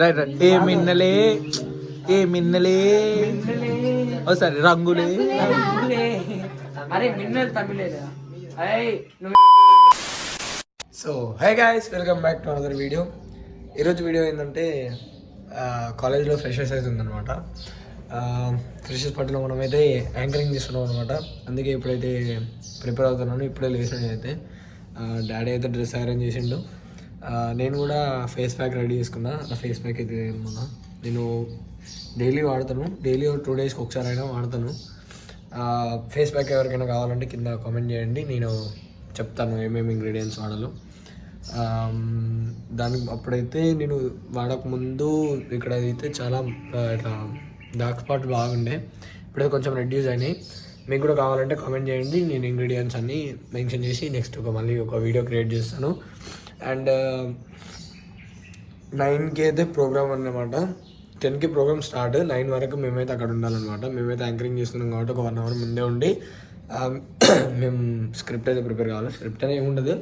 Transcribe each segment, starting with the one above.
Right right. ఏ మిన్నలే ఏ మిన్నలే సరే రంగులే. అరే మిన్నల్ తమిళేరా. So hi guys, welcome back to another video. ఈరోజు వీడియో ఏంటంటే కాలేజ్లో ఫ్రెషర్స్ అయితే ఉందన్నమాట. ఫ్రెషర్స్ పార్టీలో మనమైతే యాంకరింగ్ చేస్తున్నాం అనమాట. అందుకే ఇప్పుడైతే ప్రిపేర్ అవుతున్నాను. ఇప్పుడే లేచిన అయితే డాడీ అయితే డ్రెస్ అరేంజ్ చేసిండు. నేను కూడా ఫేస్ ప్యాక్ రెడీ చేసుకున్నా. నా ఫేస్ ప్యాక్ అయితే మొన్న నేను డైలీ వాడతాను. డైలీ 2 డేస్కి ఒకసారి అయినా వాడతాను. ఫేస్ ప్యాక్ ఎవరికైనా కావాలంటే కింద కామెంట్ చేయండి, నేను చెప్తాను ఏమేమి ఇంగ్రీడియంట్స్ వాడాలో. దానికి అప్పుడైతే నేను వాడకముందు ఇక్కడ అయితే చాలా ఇట్లా డార్క్ స్పాట్ బాగుండే, ఇప్పుడైతే కొంచెం రెడ్యూస్ అయినాయి. మీకు కూడా కావాలంటే కామెంట్ చేయండి, నేను ఇంగ్రీడియంట్స్ అన్నీ మెన్షన్ చేసి నెక్స్ట్ మళ్ళీ ఒక వీడియో క్రియేట్ చేస్తాను. అండ్ 9కి అయితే ప్రోగ్రామ్ అన్నమాట. 10కి ప్రోగ్రామ్ స్టార్ట్. 9 వరకు మేమైతే అక్కడ ఉండాలన్నమాట. మేమైతే యాంకరింగ్ చేస్తున్నాం కాబట్టి ఒక 1 అవర్ ముందే ఉండి మేము స్క్రిప్ట్ అయితే ప్రిపేర్ కావాలి. స్క్రిప్ట్ అనేది ఏముండదు,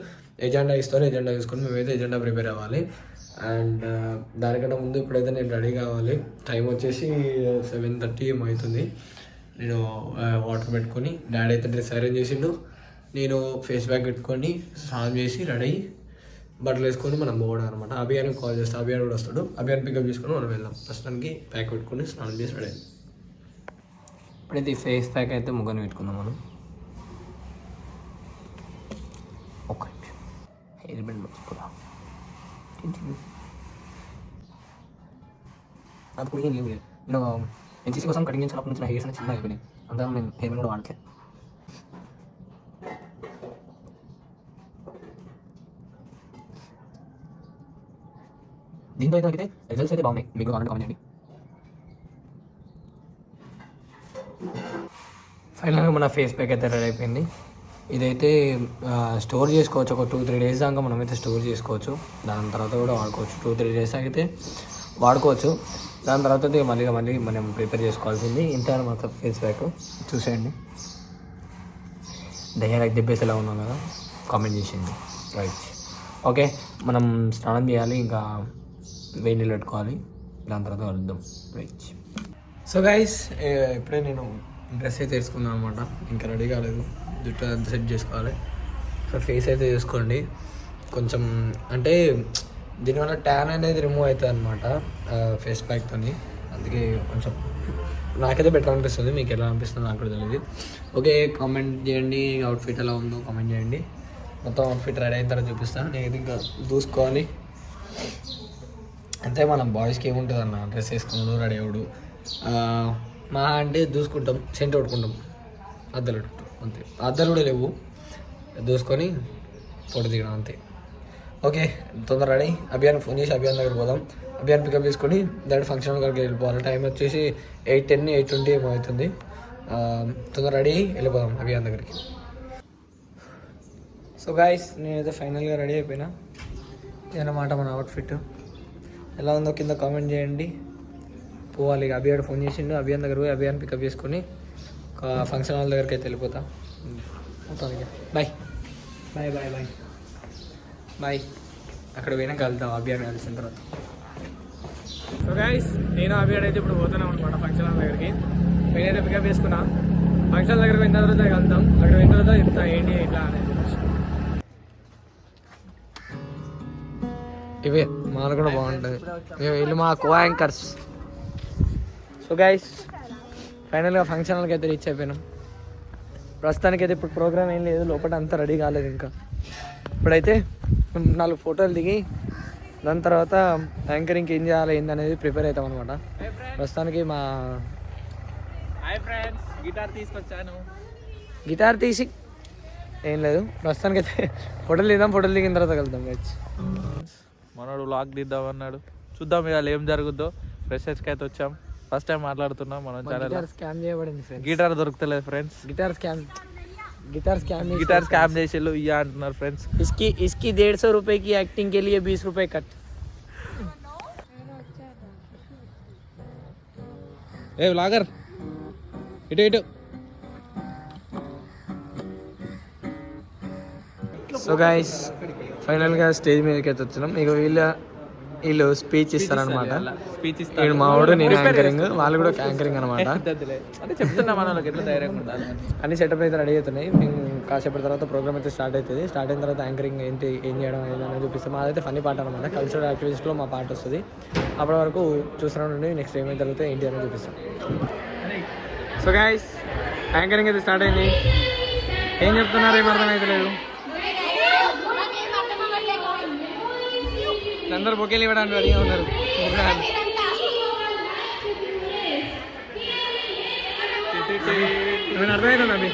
ఎజెండా ఇస్తారు, ఎజెండా తీసుకొని మేమైతే ఎజెండా ప్రిపేర్ అవ్వాలి. అండ్ దానికన్నా ముందు ఇప్పుడైతే నేను రెడీ కావాలి. టైం వచ్చేసి 7:30 ఏమో అవుతుంది. నేను వాటర్ పెట్టుకొని, డాడీ అయితే డ్రెస్ అరేంజ్ చేసిండు. నేను ఫేస్ ప్యాక్ పెట్టుకొని స్నానం చేసి రెడీ అయ్యి బట్టలు వేసుకొని మనం పోవడం అనమాట. అభియానికి కాల్ చేస్తే అభియాన్ కూడా వస్తాడు. అభియాన్ పికప్ చేసుకొని మనం వెళ్దాం. ప్రస్తుతానికి ప్యాక్ పెట్టుకొని స్నానం చేసి రెడీ. ఇప్పుడైతే ఈ ఫేస్ ప్యాక్ అయితే ముగ్గుని పెట్టుకుందాం మనం. ఓకే, హెయిర్ బ్యాండ్ మర్చిపోదా. అప్పుడు ఏం లేదు, నేను ఎన్సీసీ కోసం కటింగ్ చేసినప్పటి నుంచి నా హెయిర్స్ అనేది చిన్నగా అయిపోయినాయి. అంతా నేను హెయిర్ బ్యాండ్ కూడా వాడట్లేదు. దీంతో అయితే రిజల్ట్స్ అయితే బాగున్నాయి. మీకు కావాలంటే కామెంట్ చేయండి. ఫైనల్గా మన ఫేస్ ప్యాక్ అయితే రెడీ అయిపోయింది. ఇదైతే స్టోర్ చేసుకోవచ్చు. ఒక 2-3 డేస్ దాకా మనమైతే స్టోర్ చేసుకోవచ్చు. దాని తర్వాత కూడా వాడుకోవచ్చు. 2-3 డేస్ అయితే వాడుకోవచ్చు. దాని తర్వాత అయితే మళ్ళీ మనం ప్రిపేర్ చేసుకోవాల్సింది. ఇంత మన ఫేస్ ప్యాక్ చూసేయండి. దయ్యాలు అయితే దెబ్బేసి ఎలా ఉన్నాం కదా, కామెంట్ చేసేయండి. Right, okay. మనం స్నానం చేయాలి, ఇంకా వేడి నీళ్ళు పెట్టుకోవాలి. దాని తర్వాత కలుద్దాం. రైట్. సో గైస్, ఇప్పుడే నేను డ్రెస్ అయితే వేసుకున్నాను అనమాట. ఇంకా రెడీ కాలేదు, జుట్టు అంతా సెట్ చేసుకోవాలి. సో ఫేస్ అయితే చేసుకోండి. కొంచెం అంటే దీనివల్ల ట్యాన్ అనేది రిమూవ్ అవుతుంది అనమాట ఫేస్ ప్యాక్తో. అందుకే కొంచెం నాకైతే బెటర్ అనిపిస్తుంది. మీకు ఎలా అనిపిస్తుందో నాకు కూడా తెలియదు. ఓకే, కామెంట్ చేయండి అవుట్ఫిట్ ఎలా ఉందో కామెంట్ చేయండి. మొత్తం అవుట్ఫిట్ రెడీ అయిన తర్వాత చూపిస్తాను. నేను ఇంకా దూసుకోవాలి. అంతే, మనం బాయ్స్కి ఏముంటుంది అన్న, డ్రెస్ వేసుకున్నాడు రెడీ అవ్వడు. మా అంటే దూసుకుంటాం, సెంట్ కొట్టుకుంటాం, అద్దలు పెట్టుకుంటాం, అంతే. అద్దలు కూడా లేవు, దూసుకొని ఫోటో దిగడం అంతే. ఓకే, తొందర రెడీ. అభియాన్ ఫోన్ చేసి అభియాన్ దగ్గర పోదాం. అభియాన్ పికప్ చేసుకొని డైరెక్ట్ ఫంక్షన్ దగ్గరికి వెళ్ళిపోవాలి. టైం వచ్చేసి 8:10 8:20 ఏమో అవుతుంది. తొందర రెడీ వెళ్ళిపోదాం అభియాన్ దగ్గరికి. సో గాయస్, నేనైతే ఫైనల్గా రెడీ అయిపోయినా. ఇదన్నమాట మన అవుట్ఫిట్. ఎలా ఉందో కింద కామెంట్ చేయండి. పోవాలి. అభియాన్ ఫోన్ చేసిండు. అభియాన్ దగ్గర పోయి అభియాన్ పికప్ చేసుకొని ఫంక్షన్ హాల్ దగ్గరికి అయితే వెళ్ళిపోతా. Bye bye bye bye bye. అక్కడ పోయినా కలుద్దాం అభియాన్ కలిసిన తర్వాత. సో గైస్, నేను అభియాన్ అయితే ఇప్పుడు పోతున్నాం అనమాట ఫంక్షన్ హాల్ దగ్గరికి. నేనైతే పికప్ చేసుకున్నా. ఫంక్షన్ దగ్గరికి పోయిన తర్వాత కలుద్దాం. అక్కడ పోయిన తర్వాత చెప్తా ఏంటి ఇట్లా అనేది. ఇవే మాలు కూడా బాగుంటుంది. వీళ్ళు మా కో యాంకర్స్. సో గైస్, ఫైనల్గా ఫంక్షన్ హాల్కి అయితే రీచ్ అయిపోయినాం. ప్రస్తుతానికి అయితే ఇప్పుడు ప్రోగ్రామ్ ఏం లేదు, లోపల అంతా రెడీ కాలేదు ఇంకా. ఇప్పుడైతే 4 ఫోటోలు దిగి దాని తర్వాత యాంకరింగ్కి ఏం చేయాలి ఏందనేది ప్రిపేర్ అవుతాం అనమాట. ప్రస్తుతానికి మా గిటార్ తీసుకొచ్చాను. గిటార్ తీసి ఏం లేదు, ప్రస్తుతానికి అయితే ఫోటోలు దిద్దాం. ఫోటోలు దిగిన తర్వాత వెళ్దాం. మనోడు వ్లాగ్ తీద్దాం అన్నాడు, చూద్దాం ఇవాళ ఏం జరుగుద్దో. ఫ్రెషర్స్కి అయితే వచ్చాం, ఫస్ట్ టైం మాట్లాడుతున్నాం. మనం ఛానల్ స్కామ్ చేయబడింది. గిటార్ దొరుకుతలేదు ఫ్రెండ్స్. గిటార్ స్కామ్ చేసేళ్ళు ఇయ్యా అంటున్నారు ఫ్రెండ్స్. इसकी 150 रुपए की एक्टिंग के लिए 20 रुपए कट. ఏ వ్లాగర్ ఇటు. సో గైస్, ఫైనల్గా స్టేజ్ మీదకి అయితే వచ్చినాం. ఇక వీళ్ళ వీళ్ళు స్పీచ్ ఇస్తారనమాట. స్పీచ్ వీడు మా వాడు, నేను యాంకరింగ్, వాళ్ళు కూడా యాంకరింగ్ అనమాట. అంటే చెప్తున్నా మన వాళ్ళకి ఎట్లా ధైర్యంగా ఉండాలి. అన్ని సెటప్ అయితే రెడీ అవుతున్నాయి. మేము కాసేపటి తర్వాత ప్రోగ్రామ్ అయితే స్టార్ట్ అవుతుంది. స్టార్ట్ అయిన తర్వాత యాంకరింగ్ ఏంటి, ఏం చేయడం అనేది చూపిస్తాం. మాదైతే ఫన్నీ పార్ట్ అనమాట. కల్చరల్ యాక్టివిటీస్లో మా పార్ట్ వస్తుంది. అప్పటి వరకు చూస్తూనే ఉండి నెక్స్ట్ ఏమైతే జరుగుతాయి ఏంటి అనేది చూపిస్తాం. సో గైస్, యాంకరింగ్ అయితే స్టార్ట్ అయింది. ఏం చెప్తున్నారు ఏం అర్థమైతే లేదు. అందరూ బొకేలు ఇవ్వడానికి రెడీగా ఉన్నారు. అర్థమవుతుంది అభి?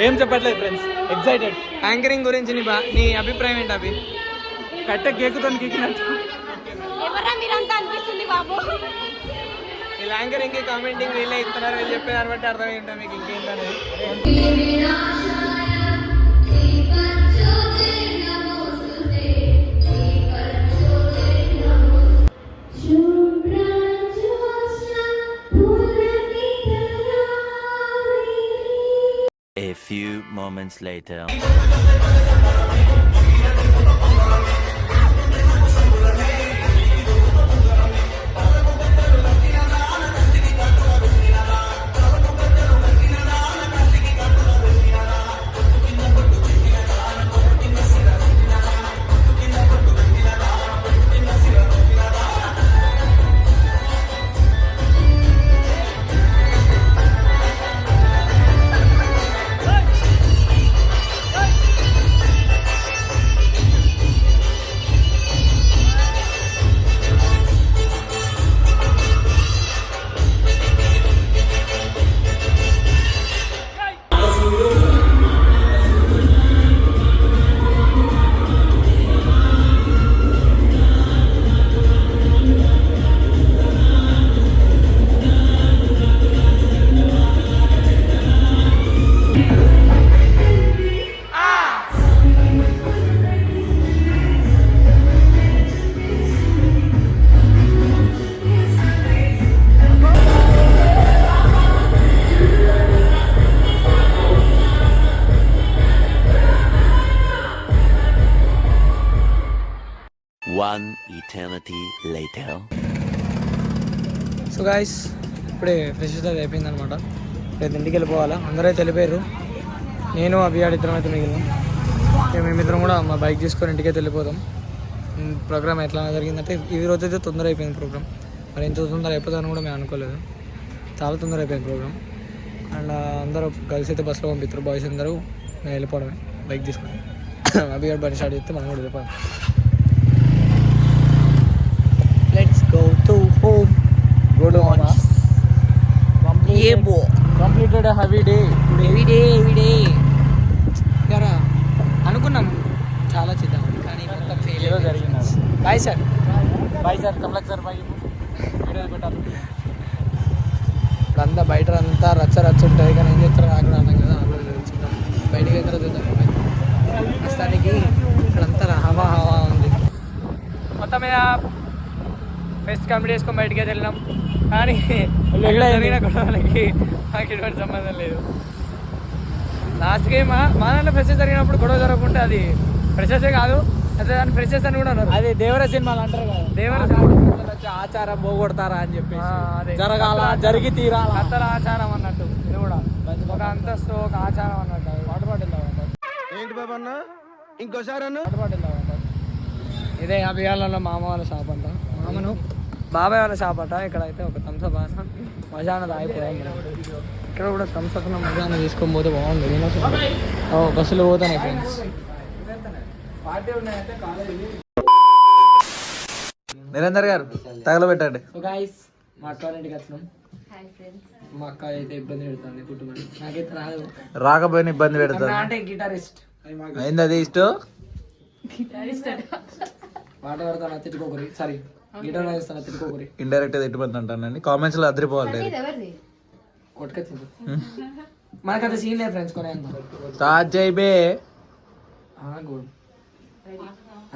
ఏం చెప్పట్లేదు ఫ్రెండ్స్, ఎక్సైటెడ్. యాంకరింగ్ గురించి నీ అభిప్రాయం ఏంటి అభి? కట్ట కేకుతో గీకినట్టు వీళ్ళు యాంకరింగ్ కామెంటింగ్ వీళ్ళే ఇస్తున్నారు. వీళ్ళు చెప్పేదాన్ని బట్టి అర్థమై ఉంటాం మీకు ఇంకేంటనేది. A few moments later. One eternity later. So guys, ఇప్పుడే ఫ్రెష్ అయితే అయిపోయిందనమాట. రేపు ఇంటికి వెళ్ళిపోవాలా. అందరూ అయితే వెళ్ళిపోయారు. నేను అభియాడ్ ఇద్దరం అయితే మిగిలినాం. మేమిద్దరం కూడా మా బైక్ తీసుకొని ఇంటికి అయితే వెళ్ళిపోతాం. ప్రోగ్రామ్ ఎట్లా జరిగిందంటే ఈ రోజు అయితే తొందర అయిపోయింది ప్రోగ్రామ్. మరి ఎంత తొందర అయిపోతుందని కూడా మేము అనుకోలేదు. చాలా తొందర అయిపోయింది ప్రోగ్రామ్. అండ్ అందరూ గర్ల్స్ అయితే బస్సులో పంపిస్తారు. బాయ్స్ అందరూ మేము వెళ్ళిపోవడమే బైక్ తీసుకొని. అభియాడ్ బండి స్టార్ట్ చేస్తే మనం కూడా వెళ్ళిపోతాం. Let's go to home. Go to home. Yeah, boy. Completed a heavy day. Every day. Gara అనుకున్నాం చాలా చేద్దాం కానీ మొత్తం ఫెయిల్ ఏదో జరిగింది. Bye sir. బాయ్ సార్, కమలక్ సార్ బాయ్. వీడియోలు పెట్టాలి. ఇప్పుడు అంతా బయట అంతా రచ్చ ఉంటుంది కానీ ఏం చెప్తారో నాకు అర్థం కదా. బయటికి అయితే చూద్దాం. ప్రస్తుతానికి ఇక్కడంతా హవా ఉంది. మొత్తం మీద ఫెస్ట్ కంప్లీట్ చేసుకొని బయటికి అయితే వెళ్ళినాం. కానీ జరిగిన గొడవలకి మాకు ఎటువంటి సంబంధం లేదు. లాస్ట్కి మా దాంట్లో ఫ్రెషర్స్ జరిగినప్పుడు గొడవ జరగకుంటే అది ఫ్రెషర్సే కాదు, అదే దాన్ని ఫ్రెషర్స్ అని కూడా అన్నారు. అదే దేవర సినిమాలు అంటారు కదా, దేవర ఆచారం పోగొడతారా అని చెప్పి అదే జరగాల, జరిగి తీరాల. అత్తల ఆచారం అన్నట్టు ఇది కూడా ఒక అంతస్తు, ఒక ఆచారం అన్నట్టు. వాటర్ బాటిల్ ఏంటి బాబు అన్న ఇంకోసారి అన్న వాటర్ బాటిల్ ఇదే అభియాలలో మామ వాళ్ళ షాప్ అంట. మామను బాబాయ్ వాళ్ళ షాప్ అంట. ఇక్కడైతే ఒక థమ్స్అప్ అన్న మజాన తాగిపోయాం. ఇక్కడ కూడా థమ్స్అప్ మజాన తీసుకొని పోతే బాగుంది. నేను బస్సులో పోతాను ఫ్రెండ్స్. నిరంజర్ గారు తగలబెట్టండి. సో గైస్, మా అక్క ఇంటికి వచ్చినాం. మా అక్క అయితే ఇబ్బంది పెడుతుంది కుటుంబం. నాకైతే రాదు, రాకపోయినా ఇబ్బంది పెడతారు. అంటే గిటారిస్ట్ అయింది అది ఇష్టం. పాట పడతాను తిట్టుకోకరి, సారీ గిటార్ వాయిస్తాను తిట్టుకోకరి. ఇండైరెక్ట్ తిట్టుబంది అంటానండి. కామెంట్స్ లో అదిరిపోవాలి. కొట్టుకొచ్చింది మనకైతే సీన్ లేదు ఫ్రెండ్స్. కొనే స్టార్ట్ చేయబే. గుడ్.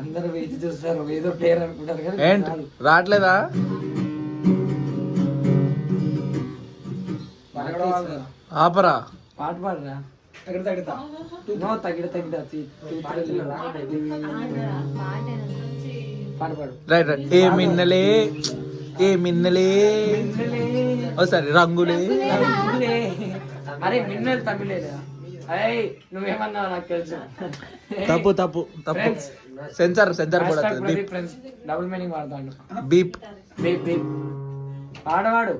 అందరూ వేచి చూస్తారు, ఏదో ప్లేయర్ అనుకుంటారు కానీ ఏంటి రావట్లేదా? ఆపరా, పాట పాడరా. తగిడతా నో తగిడ పాడు పాడు. Right right. ఏ మిన్నలే ఏ మిన్నలే ఒకసారి రంగులే. అరే మిన్నల్ తమిళేదా? అయ్యి నువ్వేమన్నావు నాకు తెలుసు. తప్పు తప్పు తప్పు. సెన్సార్ కూడా ఫ్రెండ్స్ డబుల్ మీనింగ్ వాడతాను. Beep beep beep. పాడవాడు.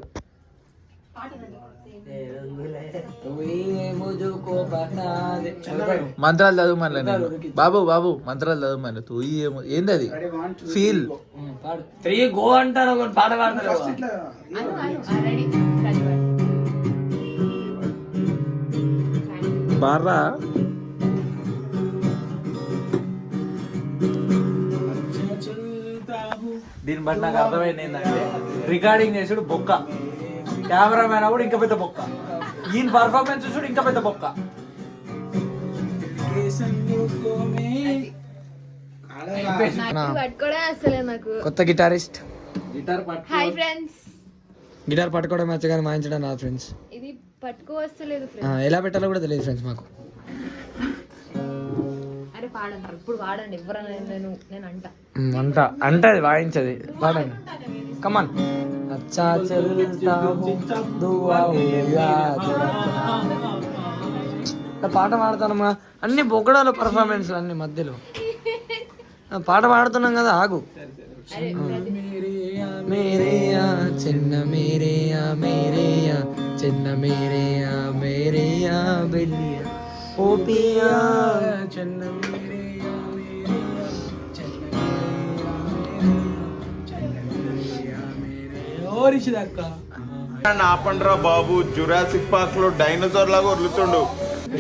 మంత్రాలు చదువు మళ్ళీ బాబు బాబు మంత్రాలు చదువు మళ్ళీ తూ ఏమో ఏంది అది ఫీల్ 3 గో అంటారు ఒక పాట పాడతారు. బారా దీన్ని బట్టి నాకు అర్థమైంది ఏంటంటే రికార్డింగ్ చేసుడు బొక్క, కెమెరామెన్ కూడా ఇంకా పెద్ద బొక్క, ఈయన పర్ఫార్మెన్స్ చూడు ఇంకా పెద్ద బొక్క. కొత్త guitarist. Guitar hi friends. Guitar పట్టుకోవడం వచ్చి కానీ వాయించడం నా ఫ్రెండ్స్. ఇది పట్టుకోవస్తలేదు ఫ్రెండ్స్. ఎలా పెట్టాలో కూడా తెలియదు ఫ్రెండ్స్ మాకు. అరే పాడంటారు ఇప్పుడు పాడండి ఎవరైనా నేను అంట అంటే అది వాయించది పాడండి. కమాన్. అచ్చా చల్తా హూ దుఆ హుయా పాట పాడతానమ్మా. అన్ని బొగ్గడాల పర్ఫార్మెన్స్ అన్ని మధ్యలో పాట పాడుతున్నాం కదా ఆగు. మేరేయా చిన్న మేరేయా మేరేయా చిన్న మేరేయా మేరేయా బెల్లియా ఓ పియా చిన్న మేరేయా మేరేయా చిన్న మేరేయా మేరేయా ఓ రిషిదక్క. ఆపండ్రా బాబు, జురాసిక్ పార్క్ లో డైనోసార్ లాగా వదులుతుండు.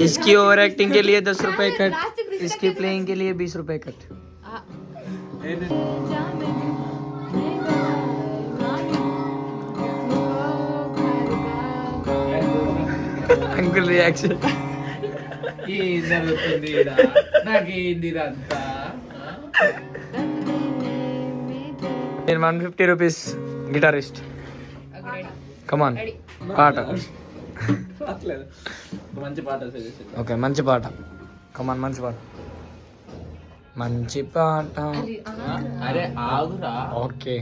इसकी ओवर एक्टिंग के लिए 10 रुपए कट, इसकी प्लेइंग के लिए 20 रुपए कट. अंकुल रिएक्शन. ఏం జరుగుతుంది నాకేంది అంతా? నేను 150 రూపీస్ గిటారిస్ట్. కమాన్ పాట. మంచి పాట. ఓకే మంచి పాట. కమాన్ మంచి పాట. మంచి పాట. అరే ఆగురా. ఓకే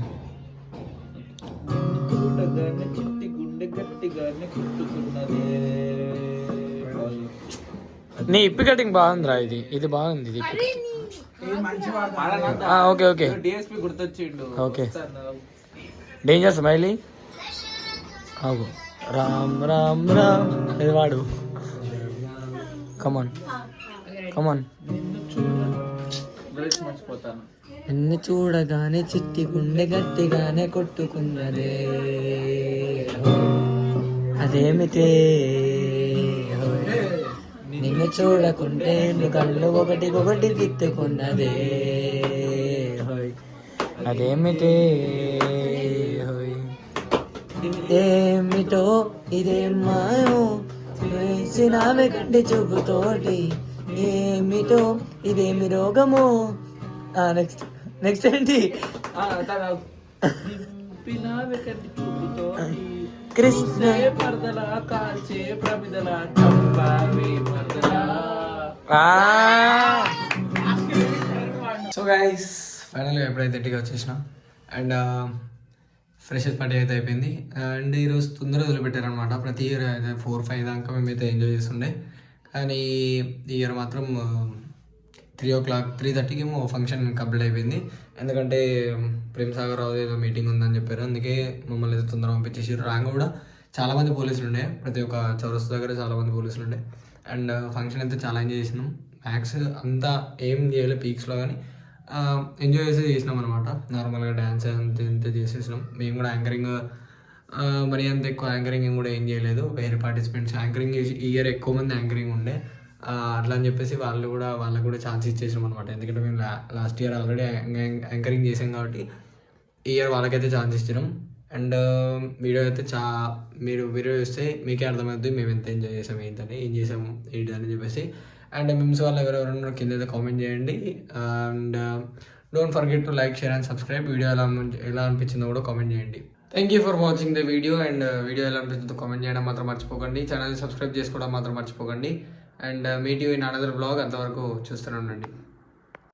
చిట్టి గుండె గట్టిగానే కుట్టుకున్నదే. నీ ఇప్పి కటింగ్ బాగుందిరా. ఇది బాగుంది. ఇది ఓకే ఓకే డిఎస్పి గుర్తొచ్చిండు. Okay danger smiley. ఆగు. రామ్ రామ్ రామ్ ఇది వాడు. కమాన్ కమాన్. మర్చిపోతాను. నిన్ను చూడగానే చిట్టి గుండె గట్టిగానే కొట్టుకున్నదే అదేమిటే. నిన్ను చూడకుంటే నీ కళ్ళు ఒకటి తిట్టుకున్నదే అదేమిటే. ఏమిటో ఇదేం మాయో వేసినావే కంటి చూపుతోటి. ఏమిటో ఇదేమి రోగమో. నెక్స్ట్ నెక్స్ట్ ఏంటి? కృష్ణ సో గైస్ ఫైనల్గా ఎప్పుడైతే ఇంటికి వచ్చేసినా అండ్ ఫ్రెషర్స్ పార్టీ అయితే అయిపోయింది. అండ్ ఈరోజు తొందరగా వదిలిపెట్టారనమాట. ప్రతి ఇయర్ అయితే 4-5 దాకా మేమైతే ఎంజాయ్ చేస్తుండే. కానీ ఈ ఇయర్ మాత్రం 3:30కి ఏమో ఫంక్షన్ కంప్లీట్ అయిపోయింది. ఎందుకంటే ప్రేమ్ సాగర్ రావు ఏదో మీటింగ్ ఉందని చెప్పారు. అందుకే మమ్మల్ని అయితే తొందరగా పంపించేసారు. రాంగ్ కూడా చాలామంది పోలీసులు ఉండే. ప్రతి ఒక్క చౌరస్తా దగ్గర చాలామంది పోలీసులు ఉండే. అండ్ ఫంక్షన్ అయితే చాలా ఎంజాయ్ చేసినాం. మ్యాక్స్ అంతా ఏం చేయలేదు పీక్స్లో, కానీ ఎంజాయ్ చేసినాం అనమాట. నార్మల్గా డ్యాన్స్ అంత చేసేసినాం. మేము కూడా యాంకరింగ్ మరి అంత ఎక్కువ యాంకరింగ్ కూడా ఏం చేయలేదు. వేరే పార్టిసిపెంట్స్ యాంకరింగ్ చేసి ఈ ఇయర్ ఎక్కువ మంది యాంకరింగ్ ఉండే. అట్లా అని చెప్పేసి వాళ్ళకు కూడా ఛాన్స్ ఇచ్చేసినాం అనమాట. ఎందుకంటే మేము లాస్ట్ ఇయర్ ఆల్రెడీ యాంకరింగ్ చేసాం కాబట్టి ఈ ఇయర్ వాళ్ళకైతే ఛాన్స్ ఇచ్చినాం. అండ్ వీడియో అయితే మీరు వీడియో చూస్తే మీకే అర్థమవుతుంది మేము ఎంత ఎంజాయ్ చేసాం, ఏం చేసాము ఏంటి అని చెప్పేసి. అండ్ మిమ్స్ వాళ్ళు ఎవరెవరు కింద అయితే కామెంట్ చేయండి. And don't forget to like, share and subscribe. Video ఎలా అనిపించిందో కూడా కామెంట్ చేయండి. Thank you for watching the video. And video ఎలా అనిపించిందో కామెంట్ చేయడం మాత్రం మర్చిపోకండి. ఛానల్ని సబ్స్క్రైబ్ చేసుకోవడం మాత్రం మర్చిపోకండి. And meet you in another blog. అంతవరకు చూస్తూనే ఉండండి.